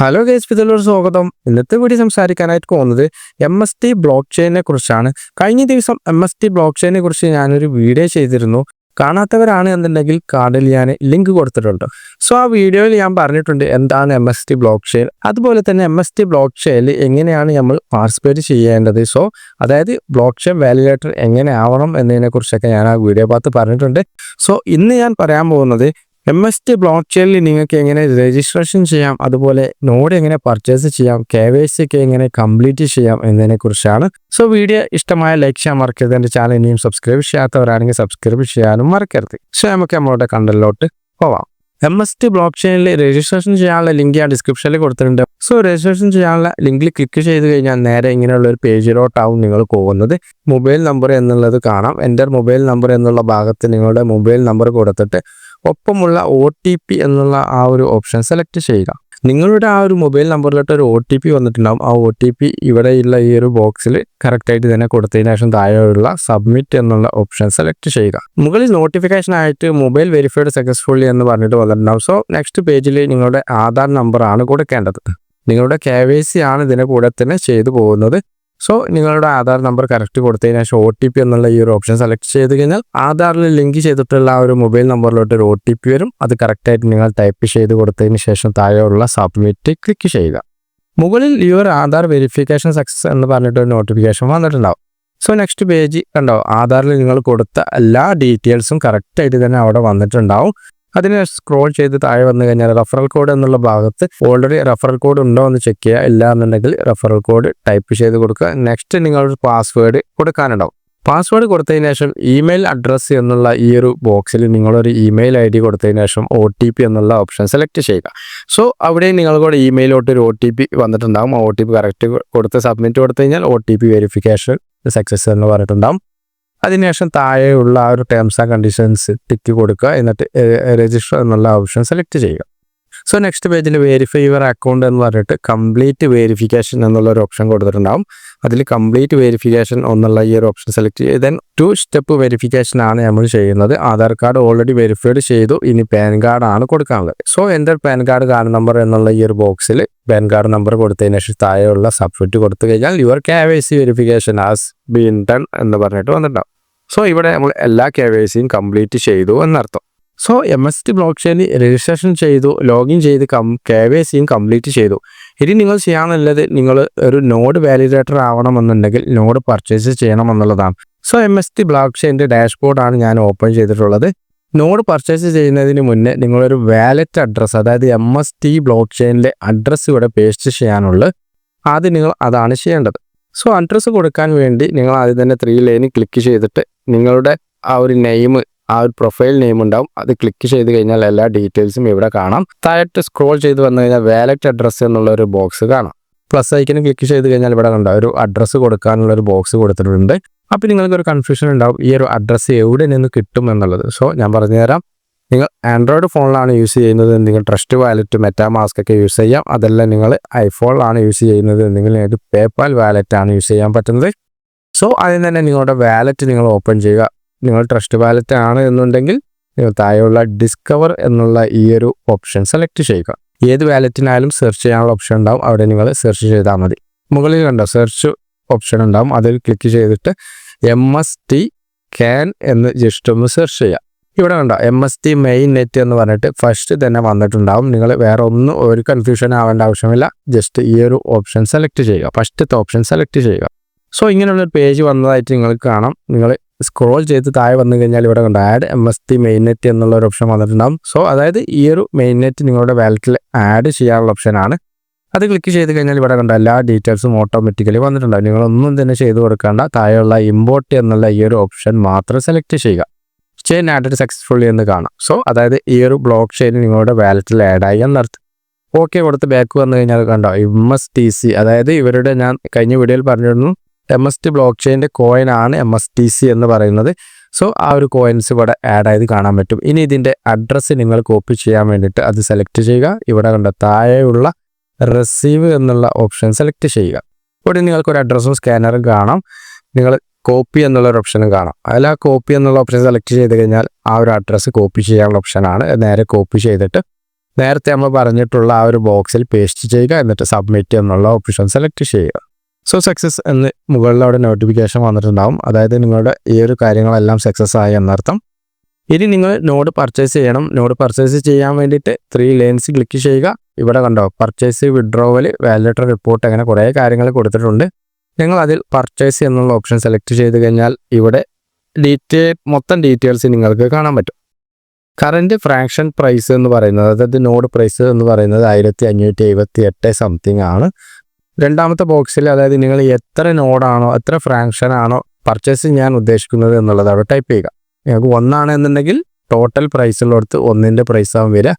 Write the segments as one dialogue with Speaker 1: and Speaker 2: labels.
Speaker 1: Hello guys, ഇതിലൊരു സ്വാഗതം. ഇന്നത്തെ വീഡിയോ സംസാരിക്കാനായിട്ട് പോകുന്നത് MST ബ്ലോക്ക് ചെയിനെ കുറിച്ചാണ്. കഴിഞ്ഞ ദിവസം MST ബ്ലോക്ക് ചെയിനെ കുറിച്ച് ഞാനൊരു വീഡിയോ ചെയ്തിരുന്നു. കാണാത്തവരാണ് എന്നുണ്ടെങ്കിൽ കാർഡിൽ ഞാൻ ലിങ്ക് കൊടുത്തിട്ടുണ്ട്. സോ ആ വീഡിയോയിൽ ഞാൻ പറഞ്ഞിട്ടുണ്ട് എന്താണ് MST ബ്ലോക്ക് ചെയിൻ, അതുപോലെ തന്നെ MST ബ്ലോക്ക് ചെയിനിൽ എങ്ങനെയാണ് നമ്മൾ പാർട്ടിസിപ്പേറ്റ് ചെയ്യേണ്ടത്. സോ അതായത് ബ്ലോക്ക് ചെയിൻ വാലിഡേറ്റർ എങ്ങനെ ആവണം എന്നതിനെ കുറിച്ചൊക്കെ ഞാൻ ആ വീഡിയോ ഭാഗത്ത് പറഞ്ഞിട്ടുണ്ട്. സോ ഇന്ന് ഞാൻ പറയാൻ പോകുന്നത് MST ബ്ലോക്ക് ചെയിനിൽ നിങ്ങൾക്ക് എങ്ങനെ രജിസ്ട്രേഷൻ ചെയ്യാം, അതുപോലെ നോഡ് എങ്ങനെ പർച്ചേസ് ചെയ്യാം, KYC ഒക്കെ എങ്ങനെ കംപ്ലീറ്റ് ചെയ്യാം എന്നതിനെ കുറിച്ചാണ്. സോ വീഡിയോ ഇഷ്ടമായ ലൈക്ക് ചെയ്യാൻ മറക്കരുത്. എൻ്റെ ചാനൽ ഇനിയും സബ്സ്ക്രൈബ് ചെയ്യാത്തവരാണെങ്കിൽ സബ്സ്ക്രൈബ് ചെയ്യാനും മറക്കരുത്. സോ നമുക്ക് നമ്മളുടെ കണ്ടന്റിലോട്ട് പോവാം. MST ബ്ലോക്ക് ചെയിനിൽ രജിസ്ട്രേഷൻ ചെയ്യാനുള്ള ലിങ്ക് ഞാൻ ഡിസ്ക്രിപ്ഷനിൽ കൊടുത്തിട്ടുണ്ട്. സോ രജിസ്ട്രേഷൻ ചെയ്യാനുള്ള ലിങ്കിൽ ക്ലിക്ക് ചെയ്ത് കഴിഞ്ഞാൽ നേരെ ഇങ്ങനെയുള്ള ഒരു പേജിലോട്ടാവും നിങ്ങൾ പോകുന്നത്. മൊബൈൽ നമ്പർ എന്നുള്ളത് കാണാം. എൻ്റർ മൊബൈൽ നമ്പർ എന്നുള്ള ഭാഗത്ത് നിങ്ങളുടെ മൊബൈൽ നമ്പർ കൊടുത്തിട്ട് ഒപ്പമുള്ള OTP എന്നുള്ള ആ ഒരു ഓപ്ഷൻ സെലക്ട് ചെയ്യുക. നിങ്ങളുടെ ആ ഒരു മൊബൈൽ നമ്പറിലോട്ട് ഒരു OTP വന്നിട്ടുണ്ടാകും. ആ OTP ഇവിടെയുള്ള ഈ ഒരു ബോക്സിൽ കറക്റ്റായിട്ട് തന്നെ കൊടുത്തതിന് ശേഷം താഴെയുള്ള സബ്മിറ്റ് എന്നുള്ള ഓപ്ഷൻ സെലക്ട് ചെയ്യുക. മുകളിൽ നോട്ടിഫിക്കേഷൻ ആയിട്ട് മൊബൈൽ വെരിഫൈഡ് സക്സസ്ഫുള്ളി എന്ന് പറഞ്ഞിട്ട് വന്നിട്ടുണ്ടാകും. സോ നെക്സ്റ്റ് പേജിൽ നിങ്ങളുടെ ആധാർ നമ്പറാണ് കൊടുക്കേണ്ടത്. നിങ്ങളുടെ KYC ആണ് ഇതിൻ്റെ കൂടെ തന്നെ ചെയ്തു പോകുന്നത്. സോ നിങ്ങളുടെ ആധാർ നമ്പർ കറക്റ്റ് കൊടുത്തതിന് ശേഷം OTP എന്നുള്ള ഈ ഒരു ഓപ്ഷൻ സെലക്ട് ചെയ്ത് കഴിഞ്ഞാൽ ആധാറിൽ ലിങ്ക് ചെയ്തിട്ടുള്ള ആ ഒരു മൊബൈൽ നമ്പറിലോട്ട് ഒരു OTP വരും. അത് കറക്റ്റായിട്ട് നിങ്ങൾ ടൈപ്പ് ചെയ്ത് കൊടുത്തതിന് ശേഷം താഴെയുള്ള സബ്മിറ്റ് ക്ലിക്ക് ചെയ്യുക. മുകളിൽ യുവർ ആധാർ വെരിഫിക്കേഷൻ സക്സസ് എന്ന് പറഞ്ഞിട്ടൊരു നോട്ടിഫിക്കേഷൻ വന്നിട്ടുണ്ടാവും. സോ നെക്സ്റ്റ് പേജ് കണ്ടോ, ആധാറിൽ നിങ്ങൾ കൊടുത്ത എല്ലാ ഡീറ്റെയിൽസും കറക്റ്റായിട്ട് തന്നെ അവിടെ വന്നിട്ടുണ്ടാവും. അതിന് സ്ക്രോൾ ചെയ്ത് താഴെ വന്നു കഴിഞ്ഞാൽ റഫറൽ കോഡ് എന്നുള്ള ഭാഗത്ത് ഓൾറെഡി റഫറൽ കോഡ് ഉണ്ടോ എന്ന് ചെക്ക് ചെയ്യുക. ഇല്ല എന്നുണ്ടെങ്കിൽ റഫറൽ കോഡ് ടൈപ്പ് ചെയ്ത് കൊടുക്കുക. നെക്സ്റ്റ് നിങ്ങളൊരു പാസ്വേഡ് കൊടുക്കാനുണ്ടാവും. പാസ്വേഡ് കൊടുത്തതിന് ശേഷം ഇമെയിൽ അഡ്രസ്സ് എന്നുള്ള ഈ ഒരു ബോക്സിൽ നിങ്ങളൊരു ഇമെയിൽ ID കൊടുത്തതിന് ശേഷം OTP എന്നുള്ള ഓപ്ഷൻ സെലക്ട് ചെയ്യുക. സോ അവിടെ നിങ്ങളുടെ ഇമെയിലോട്ട് ഒരു OTP വന്നിട്ടുണ്ടാകും. ആ OTP കറക്റ്റ് കൊടുത്ത് സബ്മിറ്റ് കൊടുത്തു കഴിഞ്ഞാൽ OTP വെരിഫിക്കേഷൻ സക്സസ് എന്ന് പറഞ്ഞിട്ടുണ്ടാകും. അതിനുശേഷം താഴെയുള്ള ആ ഒരു ടേംസ് ആൻഡ് കണ്ടീഷൻസ് ടിക്ക് കൊടുക്കുക. എന്നിട്ട് രജിസ്റ്റർ എന്നുള്ള ഓപ്ഷൻ സെലക്ട് ചെയ്യുക. സോ നെക്സ്റ്റ് പേജിൽ വെരിഫൈ യുവർ അക്കൗണ്ട് എന്ന് പറഞ്ഞിട്ട് കംപ്ലീറ്റ് വെരിഫിക്കേഷൻ എന്നുള്ളൊരു ഓപ്ഷൻ കൊടുത്തിട്ടുണ്ടാകും. അതിൽ കംപ്ലീറ്റ് വെരിഫിക്കേഷൻ എന്നുള്ള ഈ ഒരു ഓപ്ഷൻ സെലക്ട് ചെയ്ത് ദെൻ 2 സ്റ്റെപ്പ് വെരിഫിക്കേഷൻ ആണ് നമ്മൾ ചെയ്യുന്നത്. ആധാർ കാർഡ് ഓൾറെഡി വെരിഫൈഡ് ചെയ്തു. ഇനി പാൻ കാർഡ് ആണ് കൊടുക്കാനുള്ളത്. സോ എൻ്റെ പാൻ കാർഡ് നമ്പർ എന്നുള്ള ഈ ഒരു ബോക്സിൽ പാൻ കാർഡ് നമ്പർ കൊടുത്തതിന് ശേഷം താഴെയുള്ള സബ്മിറ്റ് കൊടുത്തു കഴിഞ്ഞാൽ your KYC verification has been done എന്ന് പറഞ്ഞിട്ട് വന്നിട്ടുണ്ടാവും. സോ ഇവിടെ നമ്മൾ എല്ലാ KYCയും കംപ്ലീറ്റ് ചെയ്തു എന്നർത്ഥം. സോ MST ബ്ലോക്ക് ചെയിനിൽ രജിസ്ട്രേഷൻ ചെയ്തു, ലോഗിൻ ചെയ്ത് KYCയും കംപ്ലീറ്റ് ചെയ്തു. ഇനി നിങ്ങൾ ചെയ്യാനുള്ളത് നിങ്ങൾ ഒരു നോഡ് വാലിഡേറ്റർ ആവണമെന്നുണ്ടെങ്കിൽ നോഡ് പർച്ചേസ് ചെയ്യണമെന്നുള്ളതാണ്. സോ MST ബ്ലോക്ക് ചെയിൻ്റെ ഡാഷ്ബോർഡാണ് ഞാൻ ഓപ്പൺ ചെയ്തിട്ടുള്ളത്. നോഡ് പർച്ചേസ് ചെയ്യുന്നതിന് മുന്നേ നിങ്ങളൊരു വാലറ്റ് അഡ്രസ്സ്, അതായത് MST ബ്ലോക്ക് ചെയിനിലെ അഡ്രസ്സ് ഇവിടെ പേസ്റ്റ് ചെയ്യാനുള്ളത്. ആദ്യം നിങ്ങൾ അതാണ് ചെയ്യേണ്ടത്. സോ അഡ്രസ്സ് കൊടുക്കാൻ വേണ്ടി നിങ്ങൾ ആദ്യം തന്നെ 3 ലൈനിൽ ക്ലിക്ക് ചെയ്തിട്ട് നിങ്ങളുടെ ആ ഒരു നെയിം, ആ ഒരു പ്രൊഫൈൽ നെയിം ഉണ്ടാവും. അത് ക്ലിക്ക് ചെയ്ത് കഴിഞ്ഞാൽ എല്ലാ ഡീറ്റെയിൽസും ഇവിടെ കാണാം. താഴോട്ട് സ്ക്രോൾ ചെയ്ത് വന്നു കഴിഞ്ഞാൽ വാലറ്റ് അഡ്രസ്സ് എന്നുള്ള ഒരു ബോക്സ് കാണാം. പ്ലസ് ഐക്കന് ക്ലിക്ക് ചെയ്ത് കഴിഞ്ഞാൽ ഇവിടെ കണ്ടോ ഒരു അഡ്രസ്സ് കൊടുക്കാനുള്ള ഒരു ബോക്സ് കൊടുത്തിട്ടുണ്ട്. അപ്പോൾ നിങ്ങൾക്കൊരു കൺഫ്യൂഷൻ ഉണ്ടാവും ഈ ഒരു അഡ്രസ്സ് എവിടെ നിന്ന് കിട്ടും എന്നുള്ളത്. സോ ഞാൻ പറഞ്ഞുതരാം. നിങ്ങൾ ആൻഡ്രോയിഡ് ഫോണിലാണ് യൂസ് ചെയ്യുന്നത്, നിങ്ങൾ ട്രസ്റ്റ് വാലറ്റ്, മെറ്റാമാസ്ക് ഒക്കെ യൂസ് ചെയ്യാം. അതല്ല നിങ്ങൾ ഐഫോണിലാണ് യൂസ് ചെയ്യുന്നത്, നിങ്ങൾ പേപ്പാൽ വാലറ്റ് ആണ് യൂസ് ചെയ്യാൻ പറ്റുന്നത്. സോ അതിന് തന്നെ നിങ്ങളുടെ വാലറ്റ് നിങ്ങൾ ഓപ്പൺ ചെയ്യുക. നിങ്ങൾ ട്രസ്റ്റ് വാലറ്റ് ആണ് എന്നുണ്ടെങ്കിൽ നിങ്ങൾ താഴെയുള്ള ഡിസ്കവർ എന്നുള്ള ഈ ഒരു ഓപ്ഷൻ സെലക്ട് ചെയ്യുക. ഏത് വാലറ്റിനായാലും സെർച്ച് ചെയ്യാനുള്ള ഓപ്ഷൻ ഉണ്ടാവും. അവിടെ നിങ്ങൾ സെർച്ച് ചെയ്താൽ മതി. മുകളിൽ കണ്ടോ സെർച്ച് ഓപ്ഷൻ ഉണ്ടാവും. അതിൽ ക്ലിക്ക് ചെയ്തിട്ട് MST CAN എന്ന് ജസ്റ്റ് ഒന്ന് സെർച്ച് ചെയ്യുക. ഇവിടെ കണ്ടോ MST മെയിൻ നെറ്റ് എന്ന് പറഞ്ഞിട്ട് ഫസ്റ്റ് തന്നെ വന്നിട്ടുണ്ടാവും. നിങ്ങൾ വേറെ ഒന്നും ഒരു കൺഫ്യൂഷൻ ആവേണ്ട ആവശ്യമില്ല. ജസ്റ്റ് ഈ ഒരു ഓപ്ഷൻ സെലക്ട് ചെയ്യുക. ഫസ്റ്റത്തെ ഓപ്ഷൻ സെലക്ട് ചെയ്യുക. സോ ഇങ്ങനെയുള്ളൊരു പേജ് വന്നതായിട്ട് നിങ്ങൾക്ക് കാണാം. നിങ്ങൾ സ്ക്രോൾ ചെയ്ത് താഴെ വന്നു കഴിഞ്ഞാൽ ഇവിടെ കണ്ടോ ആഡ് MST മെയിൻ നെറ്റ് എന്നുള്ള ഒരു ഓപ്ഷൻ വന്നിട്ടുണ്ടാകും. സോ അതായത് ഈ ഒരു മെയിൻ നെറ്റ് നിങ്ങളുടെ വാലറ്റിൽ ആഡ് ചെയ്യാനുള്ള ഓപ്ഷനാണ്. അത് ക്ലിക്ക് ചെയ്ത് കഴിഞ്ഞാൽ ഇവിടെ കണ്ട എല്ലാ ഡീറ്റെയിൽസും ഓട്ടോമാറ്റിക്കലി വന്നിട്ടുണ്ടാകും. നിങ്ങളൊന്നും തന്നെ ചെയ്ത് കൊടുക്കേണ്ട. താഴെയുള്ള ഇമ്പോർട്ട് എന്നുള്ള ഈ ഒരു ഓപ്ഷൻ മാത്രം സെലക്ട് ചെയ്യുക. ചെയിൻ ആഡഡ് സക്സസ്ഫുള്ളി എന്ന് കാണാം. സോ അതായത് ഈ ഒരു ബ്ലോക്ക് ചെയിൻ നിങ്ങളുടെ വാലറ്റിൽ ആഡായി എന്നർത്ഥം. ഓക്കെ കൊടുത്ത് ബാക്ക് വന്നു കഴിഞ്ഞാൽ കണ്ടോ MSTC, അതായത് ഇവരുടെ ഞാൻ കഴിഞ്ഞ വീഡിയോയിൽ പറഞ്ഞിരുന്നു MST ബ്ലോക്ക് ചെയിൻ്റെ കോയിൻ ആണ് MSTC എന്ന് പറയുന്നത്. സോ ആ ഒരു കോയിൻസ് ഇവിടെ ആഡ് ആയത് കാണാൻ പറ്റും. ഇനി ഇതിൻ്റെ അഡ്രസ്സ് നിങ്ങൾ കോപ്പി ചെയ്യാൻ വേണ്ടിയിട്ട് അത് സെലക്ട് ചെയ്യുക. ഇവിടെ കണ്ട താഴെയുള്ള റിസീവ് എന്നുള്ള ഓപ്ഷൻ സെലക്ട് ചെയ്യുക. ഇവിടെ നിങ്ങൾക്കൊരു അഡ്രസ്സും സ്കാനറും കാണാം. നിങ്ങൾ കോപ്പി എന്നുള്ളൊരു ഓപ്ഷനും കാണാം. അതിൽ ആ കോപ്പി എന്നുള്ള ഓപ്ഷൻ സെലക്ട് ചെയ്ത് കഴിഞ്ഞാൽ ആ ഒരു അഡ്രസ്സ് കോപ്പി ചെയ്യാനുള്ള ഓപ്ഷനാണ്. നേരെ കോപ്പി ചെയ്തിട്ട് നേരത്തെ നമ്മൾ പറഞ്ഞിട്ടുള്ള ആ ഒരു ബോക്സിൽ പേസ്റ്റ് ചെയ്യുക. എന്നിട്ട് സബ്മിറ്റ് എന്നുള്ള ഓപ്ഷൻ സെലക്ട് ചെയ്യുക. സോ സക്സസ് എന്ന് മുകളിൽ അവിടെ നോട്ടിഫിക്കേഷൻ വന്നിട്ടുണ്ടാവും. അതായത് നിങ്ങളുടെ ഈ ഒരു കാര്യങ്ങളെല്ലാം സക്സസ് ആയി എന്നർത്ഥം. ഇനി നിങ്ങൾ നോഡ് പർച്ചേസ് ചെയ്യണം. നോഡ് പർച്ചേസ് ചെയ്യാൻ വേണ്ടിയിട്ട് 3 ലൈൻസ് ക്ലിക്ക് ചെയ്യുക. ഇവിടെ കണ്ടോ പർച്ചേസ്, വിഡ്രോവൽ, വാലിഡേറ്റർ റിപ്പോർട്ട്, അങ്ങനെ കുറേ കാര്യങ്ങൾ കൊടുത്തിട്ടുണ്ട്. നിങ്ങൾ അതിൽ പർച്ചേസ് എന്നുള്ള ഓപ്ഷൻ സെലക്ട് ചെയ്ത് കഴിഞ്ഞാൽ ഇവിടെ മൊത്തം ഡീറ്റെയിൽസ് നിങ്ങൾക്ക് കാണാൻ പറ്റും. കറൻറ്റ് ഫ്രാക്ഷൻ പ്രൈസ് എന്ന് പറയുന്നത്, അതായത് നോഡ് പ്രൈസ് എന്ന് പറയുന്നത് 1578 സംതിങ് ആണ്. രണ്ടാമത്തെ ബോക്സിൽ അതായത് നിങ്ങൾ എത്ര നോഡാണോ എത്ര ഫ്രാക്ഷൻ ആണോ പർച്ചേസ് ചെയ്യാൻ ഉദ്ദേശിക്കുന്നത് എന്നുള്ളത് അവിടെ ടൈപ്പ് ചെയ്യുക. നിങ്ങൾക്ക് 1 എന്നുണ്ടെങ്കിൽ ടോട്ടൽ പ്രൈസുള്ളടത്ത് 1ൻ്റെ പ്രൈസാവും വരിക.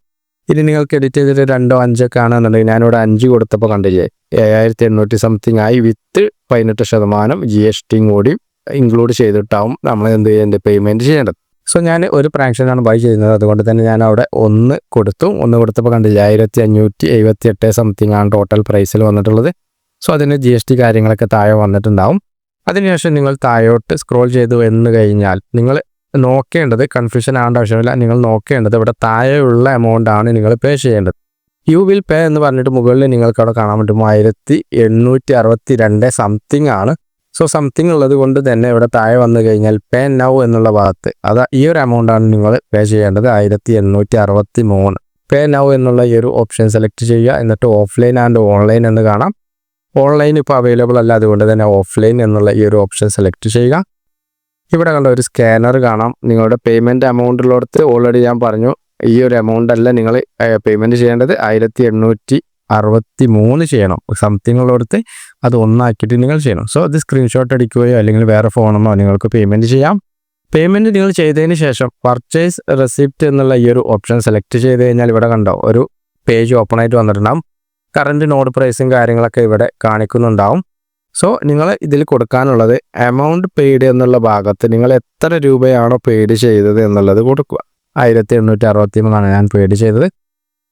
Speaker 1: ഇനി നിങ്ങൾക്ക് എഡിറ്റ് ചെയ്തിട്ട് 2, 5 ഒക്കെ ആണെന്നുണ്ടെങ്കിൽ ഞാനിവിടെ 5 കൊടുത്തപ്പോൾ കണ്ടില്ലേ 7800 സംതിങ് ആയി വിത്ത് 18% GST കൂടി ഇൻക്ലൂഡ് ചെയ്തിട്ടാവും നമ്മൾ എന്ത് ചെയ്യേണ്ടത്, പേയ്മെൻറ്റ് ചെയ്യേണ്ടത്. സോ ഞാൻ ഒരു ഫ്രാക്ഷനാണ് ബൈ ചെയ്യുന്നത്. അതുകൊണ്ട് തന്നെ ഞാൻ അവിടെ 1 കൊടുത്തു. 1 കൊടുത്തപ്പോൾ കണ്ടില്ല 1578 സംതിങ് ആണ് ടോട്ടൽ പ്രൈസിൽ വന്നിട്ടുള്ളത്. സോ അതിന് GST കാര്യങ്ങളൊക്കെ താഴെ വന്നിട്ടുണ്ടാവും. അതിനുശേഷം നിങ്ങൾ താഴോട്ട് സ്ക്രോൾ ചെയ്തു എന്ന് കഴിഞ്ഞാൽ നിങ്ങൾ നോക്കേണ്ടത്, കൺഫ്യൂഷൻ ആവേണ്ട ആവശ്യമില്ല, നിങ്ങൾ നോക്കേണ്ടത് ഇവിടെ താഴെയുള്ള എമൗണ്ട് ആണ് നിങ്ങൾ പേ ചെയ്യേണ്ടത്. യു വിൽ പേ എന്ന് പറഞ്ഞിട്ട് മുകളിൽ നിങ്ങൾക്ക് അവിടെ കാണാൻ പറ്റും 1862 സംതിങ് ആണ്. സോ സംതിങ് ഉള്ളത് കൊണ്ട് തന്നെ ഇവിടെ താഴെ വന്നു കഴിഞ്ഞാൽ പേ നൗ എന്നുള്ള ഭാഗത്ത് ഈ ഒരു എമൗണ്ട് ആണ് നിങ്ങൾ പേ ചെയ്യേണ്ടത്, 1863. പേ നൗ എന്നുള്ള ഈ ഒരു ഓപ്ഷൻ സെലക്ട് ചെയ്യുക. എന്നിട്ട് ഓഫ്ലൈൻ ആൻഡ് ഓൺലൈൻ എന്ന് കാണാം. ഓൺലൈൻ ഇപ്പോൾ അവൈലബിൾ അല്ല, അതുകൊണ്ട് തന്നെ ഓഫ്ലൈൻ എന്നുള്ള ഈ ഒരു ഓപ്ഷൻ സെലക്ട് ചെയ്യുക. ഇവിടെ കണ്ട ഒരു സ്കാനർ കാണാം. നിങ്ങളുടെ പേയ്മെൻറ്റ് എമൗണ്ടിലോടത്ത് ഓൾറെഡി ഞാൻ പറഞ്ഞു ഈ ഒരു എമൗണ്ട് അല്ല നിങ്ങൾ പേയ്മെൻറ്റ് ചെയ്യേണ്ടത്, 1863 ചെയ്യണം. സംതിങ് ഉള്ളിടത്ത് അത് 1 ആക്കിയിട്ട് നിങ്ങൾ ചെയ്യണം. സോ അത് സ്ക്രീൻഷോട്ട് അടിക്കുകയോ അല്ലെങ്കിൽ വേറെ ഫോണൊന്നോ നിങ്ങൾക്ക് പേയ്മെൻറ്റ് ചെയ്യാം. പേയ്മെൻറ്റ് നിങ്ങൾ ചെയ്തതിന് ശേഷം പർച്ചേസ് റെസിപ്റ്റ് എന്നുള്ള ഈ ഒരു ഓപ്ഷൻ സെലക്ട് ചെയ്ത് കഴിഞ്ഞാൽ ഇവിടെ കണ്ടോ ഒരു പേജ് ഓപ്പൺ ആയിട്ട് വന്നിട്ടുണ്ടാവും. കറൻറ്റ് നോഡ് പ്രൈസും കാര്യങ്ങളൊക്കെ ഇവിടെ കാണിക്കുന്നുണ്ടാവും. സോ നിങ്ങൾ ഇതിൽ കൊടുക്കാനുള്ളത് എമൗണ്ട് പെയ്ഡ് എന്നുള്ള ഭാഗത്ത് നിങ്ങൾ എത്ര രൂപയാണോ പെയ്ഡ് ചെയ്തത് എന്നുള്ളത് കൊടുക്കുക. 1863 ഞാൻ പെയ്ഡ് ചെയ്തത്.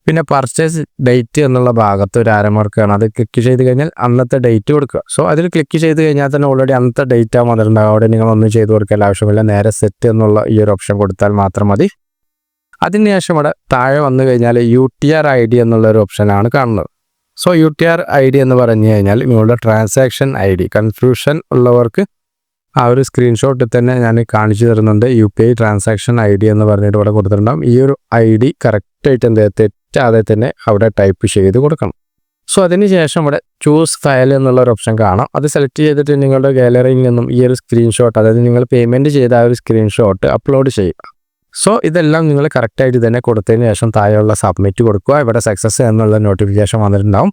Speaker 1: പിന്നെ പർച്ചേസ് ഡേറ്റ് എന്നുള്ള ഭാഗത്ത് ഒരു ആരമാർക്കാണ്, അത് ക്ലിക്ക് ചെയ്ത് കഴിഞ്ഞാൽ അന്നത്തെ ഡേറ്റ് കൊടുക്കുക. സോ അതിൽ ക്ലിക്ക് ചെയ്ത് കഴിഞ്ഞാൽ തന്നെ ഓൾറെഡി അന്നത്തെ ഡേറ്റ് ആകുമ്പോൾ വന്നിട്ടുണ്ടാകും. അവിടെ നിങ്ങളൊന്നും ചെയ്ത് കൊടുക്കേണ്ട ആവശ്യമില്ല, നേരെ സെറ്റ് എന്നുള്ള ഈ ഒരു ഓപ്ഷൻ കൊടുത്താൽ മാത്രം മതി. അതിനുശേഷം ഇവിടെ താഴെ വന്നു കഴിഞ്ഞാൽ UTR ID എന്നുള്ളൊരു ഓപ്ഷനാണ് കാണുന്നത്. സോ UTR ID എന്ന് പറഞ്ഞു കഴിഞ്ഞാൽ നിങ്ങളുടെ ട്രാൻസാക്ഷൻ ID. കൺഫ്യൂഷൻ ഉള്ളവർക്ക് ആ ഒരു സ്ക്രീൻഷോട്ടിൽ തന്നെ ഞാൻ കാണിച്ചു തരുന്നുണ്ട്. UPI ട്രാൻസാക്ഷൻ ID എന്ന് പറഞ്ഞിട്ട് ഇവിടെ കൊടുത്തിട്ടുണ്ടാകും. ഈ ഒരു ID കറക്റ്റായിട്ട് തെറ്റാതെ തന്നെ അവിടെ ടൈപ്പ് ചെയ്ത് കൊടുക്കണം. സോ അതിനുശേഷം ഇവിടെ ചൂസ് ഫയൽ എന്നുള്ളൊരു ഓപ്ഷൻ കാണാം. അത് സെലക്ട് ചെയ്തിട്ട് നിങ്ങളുടെ ഗാലറിയിൽ നിന്നും ഈ ഒരു സ്ക്രീൻഷോട്ട്, അതായത് നിങ്ങൾ പേയ്മെൻറ്റ് ചെയ്ത ആ ഒരു സ്ക്രീൻഷോട്ട് അപ്ലോഡ് ചെയ്യുക. സോ ഇതെല്ലാം നിങ്ങൾ കറക്റ്റായിട്ട് തന്നെ കൊടുത്തതിന് ശേഷം താഴെയുള്ള സബ്മിറ്റ് കൊടുക്കുക. ഇവിടെ സക്സസ് എന്നുള്ള നോട്ടിഫിക്കേഷൻ വന്നിട്ടുണ്ടാവും.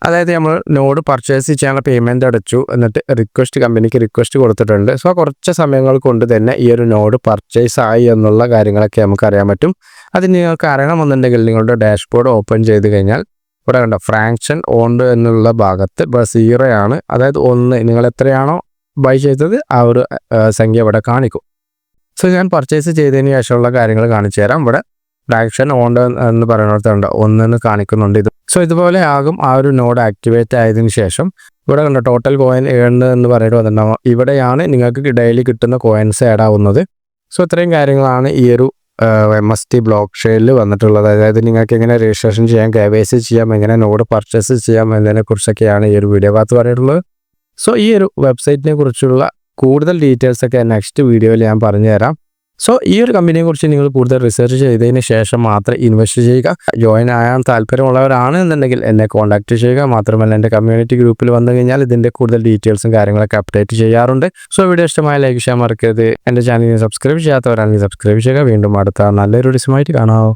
Speaker 1: അതായത് നമ്മൾ നോഡ് പർച്ചേസ് ചെയ്യാനുള്ള പേയ്മെൻറ്റ് അടച്ചു, എന്നിട്ട് കമ്പനിക്ക് റിക്വസ്റ്റ് കൊടുത്തിട്ടുണ്ട്. സോ കുറച്ച് സമയങ്ങൾ കൊണ്ട് തന്നെ ഈ ഒരു നോഡ് പർച്ചേസ് ആയി എന്നുള്ള കാര്യങ്ങളൊക്കെ നമുക്ക് അറിയാൻ പറ്റും. അത് നിങ്ങൾക്ക് അറിയണമെന്നുണ്ടെങ്കിൽ നിങ്ങളുടെ ഡാഷ്ബോർഡ് ഓപ്പൺ ചെയ്ത് കഴിഞ്ഞാൽ ഇവിടെ കണ്ടോ ഫ്രാക്ഷൻ ഓൺഡ് എന്നുള്ള ഭാഗത്ത് 0 ആണ്. അതായത് 1 നിങ്ങൾ എത്രയാണോ ബൈ ചെയ്തത് ആ ഒരു സംഖ്യ ഇവിടെ കാണിക്കും. സോ ഞാൻ പർച്ചേസ് ചെയ്തതിന് ശേഷമുള്ള കാര്യങ്ങൾ കാണിച്ചു തരാം. ഇവിടെ ഫ്രാക്ഷൻ ഓൺഡ് എന്ന് പറയുന്നിടത്തുണ്ട് 1 എന്ന് കാണിക്കുന്നുണ്ട്. സോ ഇതുപോലെ ആകും ആ ഒരു നോഡ് ആക്ടിവേറ്റ് ആയതിനു ശേഷം. ഇവിടെ കണ്ട ടോട്ടൽ കോയിൻ എന്ന് പറഞ്ഞിട്ട് വന്നിട്ടുണ്ടാവും. ഇവിടെയാണ് നിങ്ങൾക്ക് ഡെയിലി കിട്ടുന്ന കോയിൻസ് ആഡ് ആവുന്നത്. സോ ഇത്രയും കാര്യങ്ങളാണ് ഈ ഒരു MST ബ്ലോക്ക് ചെയിനിൽ വന്നിട്ടുള്ളത്. അതായത് നിങ്ങൾക്ക് എങ്ങനെ രജിസ്ട്രേഷൻ ചെയ്യാം, KYC ചെയ്യാം, എങ്ങനെ നോഡ് പർച്ചേസ് ചെയ്യാം എന്നതിനെക്കുറിച്ചൊക്കെയാണ് ഈ ഒരു വീഡിയോ ഭാഗത്ത് പറഞ്ഞിട്ടുള്ളത്. സോ ഈ ഒരു വെബ്സൈറ്റിനെ കുറിച്ചുള്ള കൂടുതൽ ഡീറ്റെയിൽസ് ഒക്കെ നെക്സ്റ്റ് വീഡിയോയിൽ ഞാൻ പറഞ്ഞു തരാം. സോ ഈ ഒരു കമ്പനിയെക്കുറിച്ച് നിങ്ങൾ കൂടുതൽ റിസർച്ച് ചെയ്തതിന് ശേഷം മാത്രം ഇൻവെസ്റ്റ് ചെയ്യുക. ജോയിൻ ആകാൻ താല്പര്യമുള്ളവരാണ് എന്നുണ്ടെങ്കിൽ എന്നെ കോൺടാക്ട് ചെയ്യുക. മാത്രമല്ല എൻ്റെ കമ്മ്യൂണിറ്റി ഗ്രൂപ്പിൽ വന്നു കഴിഞ്ഞാൽ ഇതിൻ്റെ കൂടുതൽ ഡീറ്റെയിൽസും കാര്യങ്ങളൊക്കെ അപ്ഡേറ്റ് ചെയ്യാറുണ്ട്. സോ വീഡിയോ ഇഷ്ടമായ ലൈക്ക് ചെയ്യാൻ മറക്കരുത്. എൻ്റെ ചാനലിനെ സബ്സ്ക്രൈബ് ചെയ്യാത്തവരാണെങ്കിൽ സബ്സ്ക്രൈബ് ചെയ്യുക. വീണ്ടും അടുത്ത നല്ലൊരു ഡിസ്മായിട്ട് കാണാമോ.